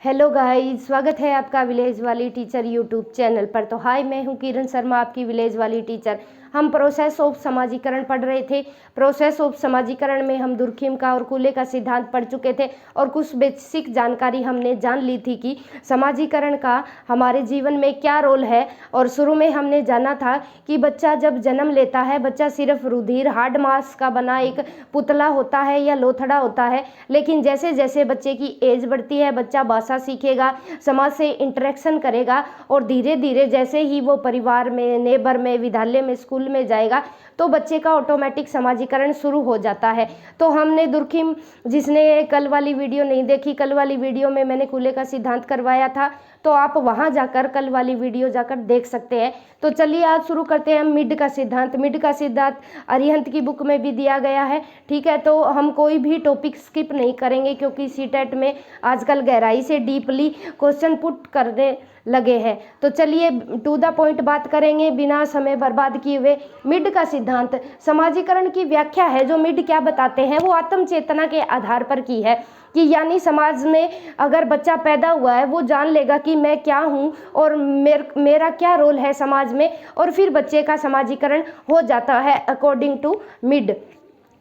Hello guys, स्वागत है आपका विलेज वाली टीचर यूट्यूब चैनल पर। तो हाय, मैं हूं किरण शर्मा, आपकी विलेज वाली टीचर। हम प्रोसेस ऑफ समाजीकरण पढ़ रहे थे। प्रोसेस ऑफ समाजीकरण में हम दुर्खिम का और कूले का सिद्धांत पढ़ चुके थे और कुछ बेसिक जानकारी हमने जान ली थी कि समाजीकरण का हमारे जीवन में क्या रोल है। और शुरू में हमने जाना था कि बच्चा जब जन्म लेता है, बच्चा सिर्फ रुधिर हार्ड मास का बना एक पुतला होता है या लोथड़ा होता है। लेकिन जैसे जैसे बच्चे की एज बढ़ती है, बच्चा भाषा सीखेगा, समाज से इंटरेक्शन करेगा और धीरे धीरे जैसे ही वो परिवार में, नेबर में, विद्यालय में, स्कूल में जाएगा तो बच्चे का ऑटोमेटिक समाजीकरण शुरू हो जाता है। तो हमने दुर्खिम, जिसने कल वाली वीडियो नहीं देखी, कल वाली वीडियो में मैंने कूले का सिद्धांत करवाया था, तो आप वहां जाकर कल वाली वीडियो जाकर देख सकते हैं। तो चलिए आज शुरू करते हैं मिड का सिद्धांत। मिड का सिद्धांत अरिहंत की बुक में भी दिया गया है, ठीक है। तो हम कोई भी टॉपिक स्किप नहीं करेंगे क्योंकि सीटेट में आजकल गहराई से डीपली क्वेश्चन पुट करने लगे हैं। तो चलिए टू द पॉइंट बात करेंगे बिना समय बर्बाद किए हुए। मिड का सिद्धांत समाजीकरण की व्याख्या है। जो मिड क्या बताते हैं वो आत्म चेतना के आधार पर की है कि यानी समाज में अगर बच्चा पैदा हुआ है वो जान लेगा कि मैं क्या हूँ और मेरा क्या रोल है समाज में, और फिर बच्चे का समाजीकरण हो जाता है अकॉर्डिंग टू मिड।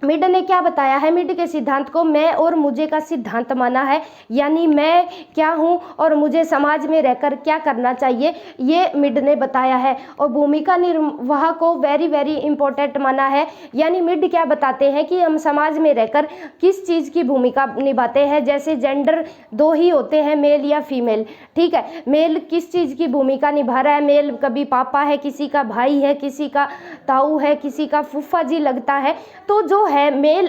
मिड ने क्या बताया है? मिड के सिद्धांत को मैं और मुझे का सिद्धांत माना है, यानी मैं क्या हूँ और मुझे समाज में रहकर क्या करना चाहिए, ये मिड ने बताया है। और भूमिका निर्वाह को वेरी वेरी इंपॉर्टेंट माना है, यानी मिड क्या बताते हैं कि हम समाज में रहकर किस चीज़ की भूमिका निभाते हैं। जैसे जेंडर दो ही होते हैं, मेल या फीमेल, ठीक है। मेल किस चीज़ की भूमिका निभा रहा है? मेल कभी पापा है, किसी का भाई है, किसी का ताऊ है, किसी का फूफा जी लगता है। तो जो है मेल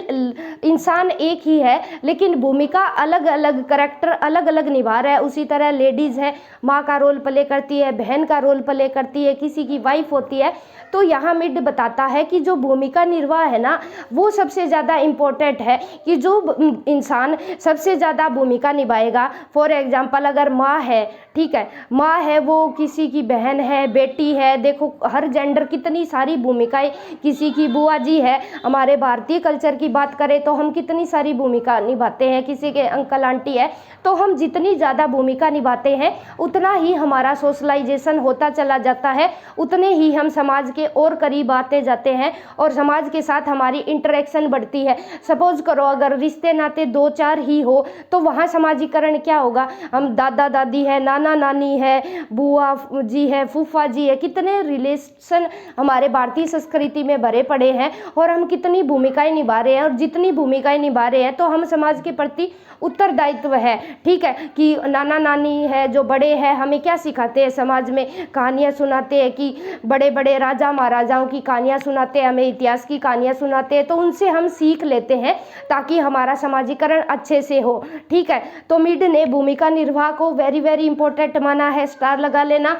इंसान एक ही है लेकिन भूमिका अलग अलग, करेक्टर अलग अलग निभा रहा है। उसी तरह लेडीज़ है, माँ का रोल प्ले करती है, बहन का रोल प्ले करती है, किसी की वाइफ होती है। तो यहाँ मिड बताता है कि जो भूमिका निर्वाह है ना, वो सबसे ज़्यादा इम्पोर्टेंट है कि जो इंसान सबसे ज़्यादा भूमिका निभाएगा। फॉर एग्जाम्पल अगर माँ है, ठीक है, माँ है, वो किसी की बहन है, बेटी है, देखो हर जेंडर कितनी सारी भूमिकाएं, किसी की बुआ जी है। हमारे भारतीय कल्चर की बात करें तो हम कितनी सारी भूमिका निभाते हैं, किसी के अंकल आंटी है। तो हम जितनी ज़्यादा भूमिका निभाते हैं उतना ही हमारा सोशलाइजेशन होता चला जाता है, उतने ही हम समाज के और करीब आते जाते हैं और समाज के साथ हमारी इंटरेक्शन बढ़ती है। सपोज करो अगर रिश्ते नाते दो चार ही हो तो वहाँ समाजीकरण क्या होगा? हम दादा दादी है, नाना नानी है, बुआ जी है, फूफा जी है, कितने रिलेशन हमारे भारतीय संस्कृति में भरे पड़े हैं और हम कितनी भूमिकाएं निभा रहे हैं। और जितनी भूमिकाएं निभा रहे हैं तो हम समाज के प्रति उत्तरदायित्व है, ठीक है। कि नाना नानी है, जो बड़े हैं, हमें क्या सिखाते हैं? समाज में कहानियाँ सुनाते हैं कि बड़े बड़े राजा महाराजाओं की कहानियाँ सुनाते हैं, हमें इतिहास की कहानियाँ सुनाते हैं, तो उनसे हम सीख लेते हैं ताकि हमारा समाजीकरण अच्छे से हो, ठीक है। तो मिड ने भूमिका निर्वाह को वेरी वेरी इंपॉर्टेंट माना है, स्टार लगा लेना।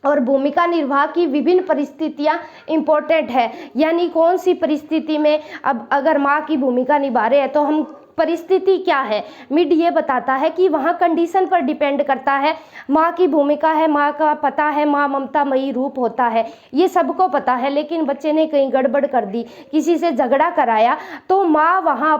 और भूमिका निर्वाह की विभिन्न परिस्थितियां इंपॉर्टेंट है, यानी कौन सी परिस्थिति में अब अगर माँ की भूमिका निभा रहे हैं तो हम परिस्थिति क्या है? मिड ये बताता है कि वहाँ कंडीशन पर डिपेंड करता है। माँ की भूमिका है, माँ का पता है, माँ ममतामयी रूप होता है, ये सबको पता है। लेकिन बच्चे ने कहीं गड़बड़ कर दी, किसी से झगड़ा कराया, तो माँ वहाँ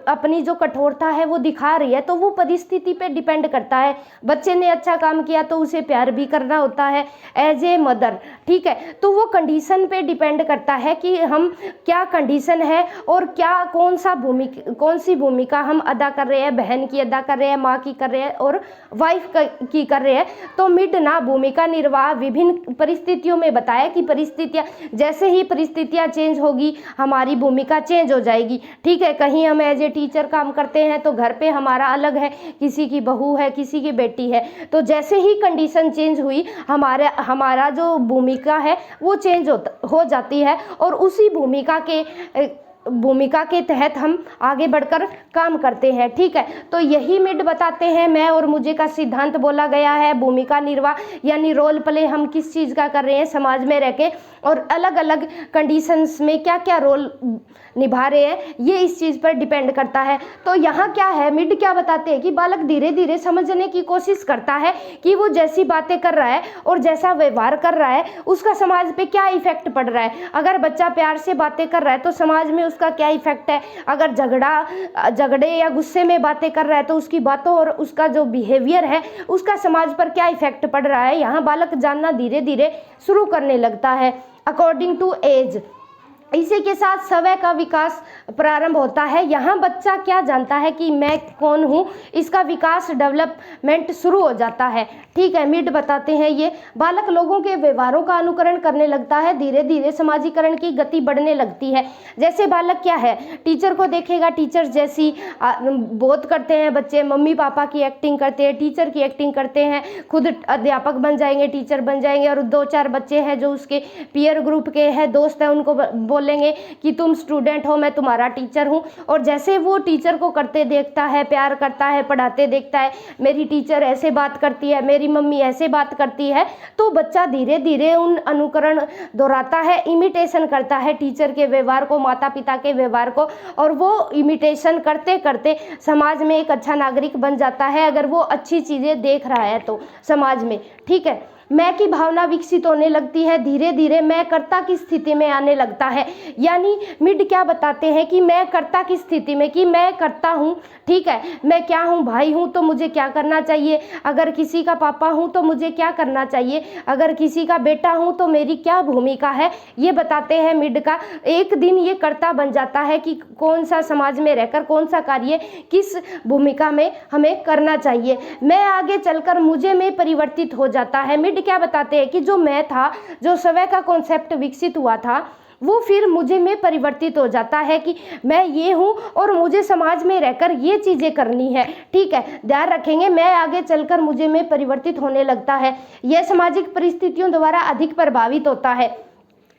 अपनी जो कठोरता है वो दिखा रही है। तो वो परिस्थिति पे डिपेंड करता है। बच्चे ने अच्छा काम किया तो उसे प्यार भी करना होता है एज ए मदर, ठीक है। तो वो कंडीशन पे डिपेंड करता है कि हम क्या कंडीशन है और क्या कौन सी भूमिका हम अदा कर रहे हैं, बहन की अदा कर रहे हैं, माँ की कर रहे हैं और वाइफ की कर रहे हैं। तो मिड ना भूमिका निर्वाह विभिन्न परिस्थितियों में बताया कि परिस्थितियाँ, जैसे ही परिस्थितियाँ चेंज होगी हमारी भूमिका चेंज हो जाएगी, ठीक है। कहीं हम एज ए टीचर काम करते हैं तो घर पे हमारा अलग है, किसी की बहू है, किसी की बेटी है। तो जैसे ही कंडीशन चेंज हुई हमारा जो भूमिका है वो चेंज हो जाती है और उसी भूमिका के तहत हम आगे बढ़कर काम करते हैं, ठीक है। तो यही मिड बताते हैं, मैं और मुझे का सिद्धांत बोला गया है। भूमिका निर्वाह यानी रोल प्ले हम किस चीज़ का कर रहे हैं समाज में रह के और अलग अलग कंडीशंस में क्या क्या रोल निभा रहे हैं, ये इस चीज़ पर डिपेंड करता है। तो यहाँ क्या है, मिड क्या बताते हैं कि बालक धीरे धीरे समझने की कोशिश करता है कि वो जैसी बातें कर रहा है और जैसा व्यवहार कर रहा है उसका समाज पे क्या इफेक्ट पड़ रहा है। अगर बच्चा प्यार से बातें कर रहा है तो समाज में उसका क्या इफेक्ट है, अगर झगड़े या गुस्से में बातें कर रहा है तो उसकी बातों और उसका जो बिहेवियर है उसका समाज पर क्या इफेक्ट पड़ रहा है, यहाँ बालक जानना धीरे धीरे शुरू करने लगता है। अकॉर्डिंग टू एज, इसी के साथ समय का विकास प्रारंभ होता है। यहाँ बच्चा क्या जानता है कि मैं कौन हूँ, इसका विकास डेवलपमेंट शुरू हो जाता है। ठीक है, मिड बताते हैं ये बालक लोगों के व्यवहारों का अनुकरण करने लगता है, धीरे धीरे समाजीकरण की गति बढ़ने लगती है। जैसे बालक क्या है, टीचर को देखेगा, टीचर जैसी बहुत करते हैं बच्चे, मम्मी पापा की एक्टिंग करते हैं, टीचर की एक्टिंग करते हैं, खुद अध्यापक बन जाएंगे, टीचर बन जाएंगे, और 2-4 बच्चे हैं जो उसके पीयर ग्रुप के हैं, दोस्त हैं, उनको बोलेंगे कि तुम स्टूडेंट हो, मैं तुम्हारा टीचर हूँ। और जैसे वो टीचर को करते देखता है, प्यार करता है, पढ़ाते देखता है, मेरी टीचर ऐसे बात करती है, मेरी मम्मी ऐसे बात करती है, तो बच्चा धीरे धीरे उन अनुकरण दोहराता है, इमिटेशन करता है टीचर के व्यवहार को, माता पिता के व्यवहार को, और वो इमिटेशन करते करते समाज में एक अच्छा नागरिक बन जाता है, अगर वो अच्छी चीज़ें देख रहा है तो समाज में। ठीक है, मैं की भावना विकसित होने लगती है, धीरे धीरे मैं कर्ता की स्थिति में आने लगता है। यानी मिड क्या बताते हैं कि मैं कर्ता की स्थिति में, कि मैं करता हूँ। ठीक है, मैं क्या हूँ, भाई हूँ तो मुझे क्या करना चाहिए, अगर किसी का पापा हूँ तो मुझे क्या करना चाहिए, अगर किसी का बेटा हूँ तो मेरी क्या भूमिका है, ये बताते हैं मिड का। एक दिन ये कर्ता बन जाता है कि कौन सा समाज में रहकर कौन सा कार्य किस भूमिका में हमें करना चाहिए। मैं आगे चलकर मुझे में परिवर्तित हो जाता है। मिड क्या बताते हैं कि जो मैं था, जो स्वयं का कॉन्सेप्ट विकसित हुआ था, वो फिर मुझे में परिवर्तित हो जाता है कि मैं ये हूँ और मुझे समाज में रहकर ये चीज़ें करनी है। ठीक है, ध्यान रखेंगे, मैं आगे चलकर मुझे में परिवर्तित होने लगता है। यह सामाजिक परिस्थितियों द्वारा अधिक प्रभावित होता है।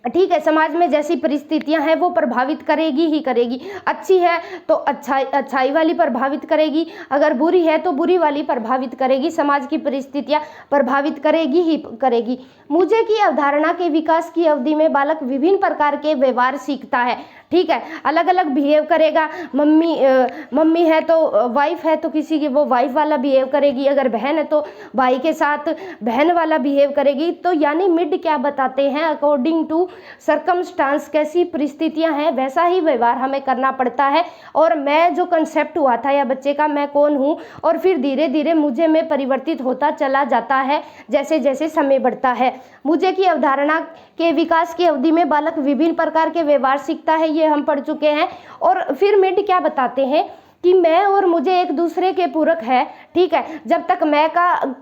ठीक है, समाज में जैसी परिस्थितियां हैं वो प्रभावित करेगी ही करेगी। अच्छी है तो अच्छाई वाली प्रभावित करेगी, अगर बुरी है तो बुरी वाली प्रभावित करेगी। समाज की परिस्थितियां प्रभावित करेगी ही करेगी। मुझे की अवधारणा के विकास की अवधि में बालक विभिन्न प्रकार के व्यवहार सीखता है। ठीक है, अलग अलग बिहेव करेगा। मम्मी है तो वाइफ है तो किसी की वो वाइफ वाला बिहेव करेगी, अगर बहन है तो भाई के साथ बहन वाला बिहेव करेगी। तो यानी मिड क्या बताते हैं, अकॉर्डिंग टू सर्कमस्टांस, कैसी परिस्थितियां हैं वैसा ही व्यवहार हमें करना पड़ता है। और मैं जो कंसेप्ट हुआ था या बच्चे का, मैं कौन हूँ, और फिर धीरे धीरे मुझे में परिवर्तित होता चला जाता है जैसे जैसे समय बढ़ता है। मुझे की अवधारणा के विकास की अवधि में बालक विभिन्न प्रकार के व्यवहार सीखता है, ये हम पढ़ चुके हैं। और फिर मिड क्या बताते हैं कि मैं और मुझे एक दूसरे के पूरक है। ठीक है, जब तक मैं का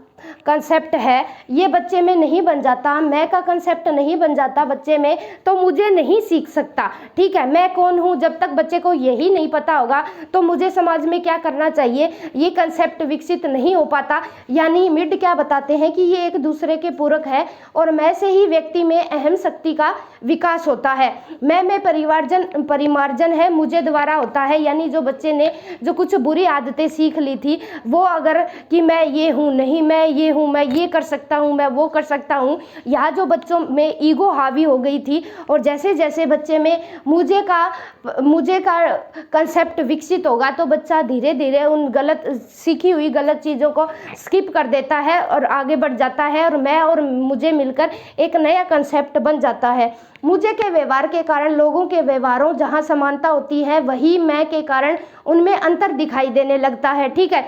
कंसेप्ट है ये बच्चे में नहीं बन जाता, मैं का कंसेप्ट नहीं बन जाता बच्चे में, तो मुझे नहीं सीख सकता। ठीक है, मैं कौन हूँ, जब तक बच्चे को यही नहीं पता होगा तो मुझे समाज में क्या करना चाहिए, ये कंसेप्ट विकसित नहीं हो पाता। यानी मिड क्या बताते हैं कि ये एक दूसरे के पूरक है और मैं से ही व्यक्ति में अहम शक्ति का विकास होता है। मैं में परिमार्जन है, मुझे द्वारा होता है। यानी जो बच्चे ने जो कुछ बुरी आदतें सीख ली थी वो, अगर कि मैं ये हूँ, नहीं मैं ये हूँ, मैं ये कर सकता हूँ, मैं वो कर सकता हूँ, यहाँ जो बच्चों में ईगो हावी हो गई थी, और जैसे जैसे बच्चे में मुझे का कंसेप्ट विकसित होगा तो बच्चा धीरे धीरे उन गलत सीखी हुई गलत चीज़ों को स्किप कर देता है और आगे बढ़ जाता है, और मैं और मुझे मिलकर एक नया कंसेप्ट बन जाता है। मुझे के व्यवहार के कारण लोगों के व्यवहारों जहाँ समानता होती है वही मैं के कारण उनमें अंतर दिखाई देने लगता है। ठीक है,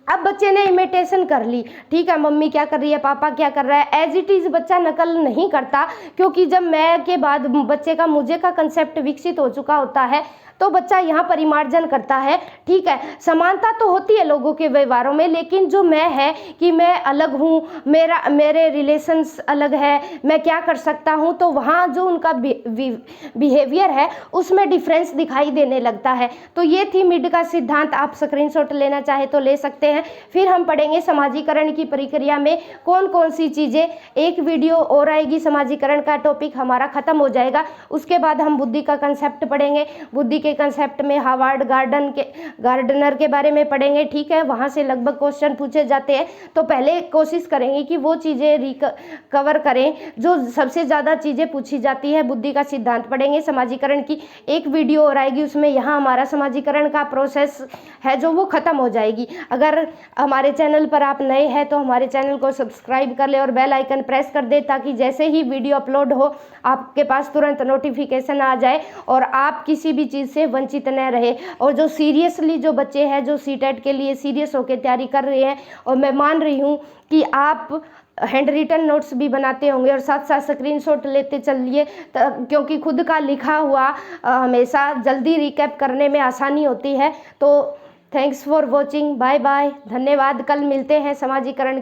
अब बच्चे ने इमिटेशन कर ली। ठीक है, मम्मी क्या कर रही है, पापा क्या कर रहा है, एज इट इज़ बच्चा नकल नहीं करता, क्योंकि जब मैं के बाद बच्चे का मुझे का कंसेप्ट विकसित हो चुका होता है तो बच्चा यहाँ परिमार्जन करता है। ठीक है, समानता तो होती है लोगों के व्यवहारों में, लेकिन जो मैं है कि मैं अलग हूँ, मेरे रिलेशंस अलग है, मैं क्या कर सकता हूँ, तो वहाँ जो उनका बिहेवियर है उसमें डिफरेंस दिखाई देने लगता है। तो ये थी मिड का सिद्धांत, आप स्क्रीनशॉट लेना चाहे तो ले सकते हैं। फिर हम पढ़ेंगे समाजीकरण की प्रक्रिया में कौन कौन सी चीज़ें, एक वीडियो और आएगी, समाजीकरण का टॉपिक हमारा खत्म हो जाएगा। उसके बाद हम बुद्धि का कंसेप्ट पढ़ेंगे, बुद्धि के कंसेप्ट में हार्वर्ड गार्डनर के बारे में पढ़ेंगे। ठीक है, वहाँ से लगभग क्वेश्चन पूछे जाते हैं, तो पहले कोशिश करेंगे कि वो चीज़ें रिकवर करें जो सबसे ज़्यादा चीज़ें पूछी जाती है। बुद्धि का सिद्धांत पढ़ेंगे, समाजीकरण की एक वीडियो और आएगी, उसमें यहाँ हमारा समाजीकरण का प्रोसेस है जो वो ख़त्म हो जाएगी। अगर अगर हमारे चैनल पर आप नए हैं तो हमारे चैनल को सब्सक्राइब कर ले और बेल आइकन प्रेस कर दे, ताकि जैसे ही वीडियो अपलोड हो आपके पास तुरंत नोटिफिकेशन आ जाए और आप किसी भी चीज़ से वंचित न रहे। और जो सीरियसली जो बच्चे हैं जो सीटेट के लिए सीरियस होकर तैयारी कर रहे हैं, और मैं मान रही हूँ कि आप हैंड रिटन नोट्स भी बनाते होंगे और साथ साथ स्क्रीनशॉट लेते चलिए, क्योंकि खुद का लिखा हुआ हमेशा जल्दी रिकैप करने में आसानी होती है। तो thanks for watching, bye bye, धन्यवाद। कल मिलते हैं समाजीकरण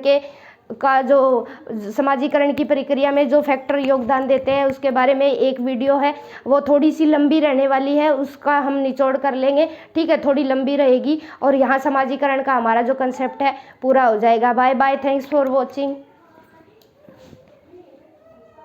जो समाजीकरण की प्रक्रिया में जो फैक्टर योगदान देते हैं उसके बारे में एक वीडियो है, वो थोड़ी सी लंबी रहने वाली है, उसका हम निचोड़ कर लेंगे, ठीक है, थोड़ी लंबी रहेगी और यहाँ समाजीकरण का हमारा जो कंसेप्ट है पूरा हो जाएगा। Bye bye, thanks for watching.